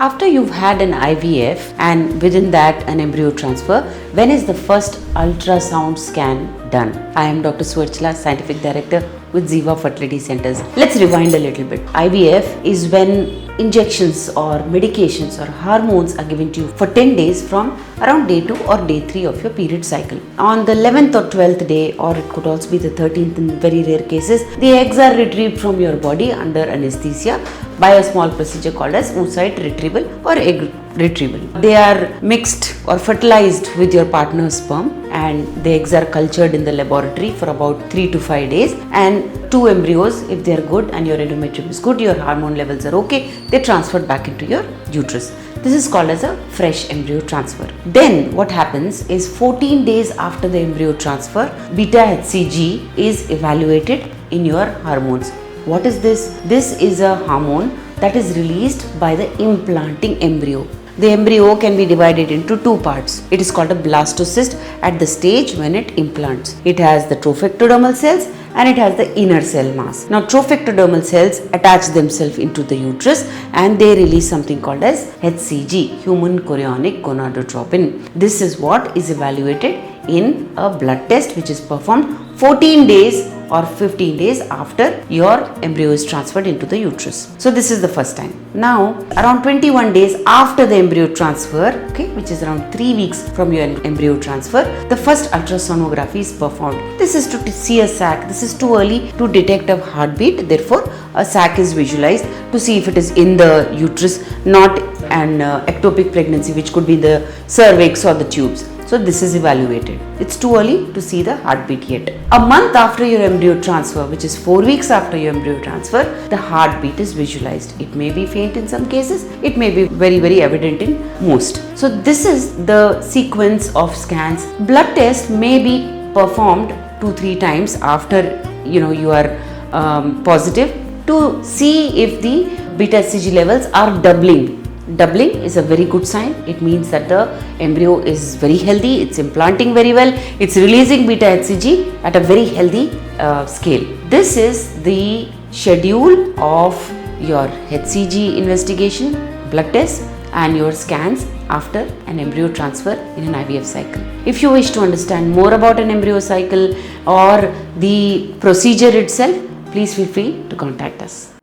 After you've had an IVF and within that an embryo transfer, when is the first ultrasound scan done? I am Dr. Suarchila, Scientific Director with Ziva Fertility Centers. Let's rewind a little bit. IVF is when injections or medications or hormones are given to you for 10 days from around day 2 or day 3 of your period cycle. On the 11th or 12th day, or it could also be the 13th in very rare cases, the eggs are retrieved from your body under anesthesia by a small procedure called as oocyte retrieval or egg retrieval. They are mixed or fertilized with your partner's sperm, and the eggs are cultured in the laboratory for about 3 to 5 days, and 2 embryos, if they are good and your endometrium is good, your hormone levels are okay, they transferred back into your uterus. This is called as a fresh embryo transfer. Then what happens is 14 days after the embryo transfer, beta HCG is evaluated in your hormones. What is this? This is a hormone that is released by the implanting embryo. The embryo can be divided into 2 parts. It is called a blastocyst at the stage when it implants. It has the trophectodermal cells and it has the inner cell mass. Now trophectodermal cells attach themselves into the uterus and they release something called as HCG, human chorionic gonadotropin. This is what is evaluated in a blood test which is performed 14 days or 15 days after your embryo is transferred into the uterus. So this is the first time. Now around 21 days after the embryo transfer, which is around 3 weeks from your embryo transfer, the first ultrasonography is performed. This is to see a sac. This is too early to detect a heartbeat. Therefore, a sac is visualized to see if it is in the uterus, not an ectopic pregnancy which could be the cervix or the tubes. So this is evaluated. It's too early to see the heartbeat yet. A month after your embryo transfer, which is 4 weeks after your embryo transfer, the heartbeat is visualized. It may be faint in some cases. It may be very evident in most. So this is the sequence of scans. Blood test may be performed 2-3 times after you are positive to see if the beta HCG levels are doubling. Doubling is a very good sign. It means that the embryo is very healthy, it's implanting very well, it's releasing beta HCG at a very healthy scale. This is the schedule of your HCG investigation, blood test and your scans after an embryo transfer in an IVF cycle. If you wish to understand more about an embryo cycle or the procedure itself, please feel free to contact us.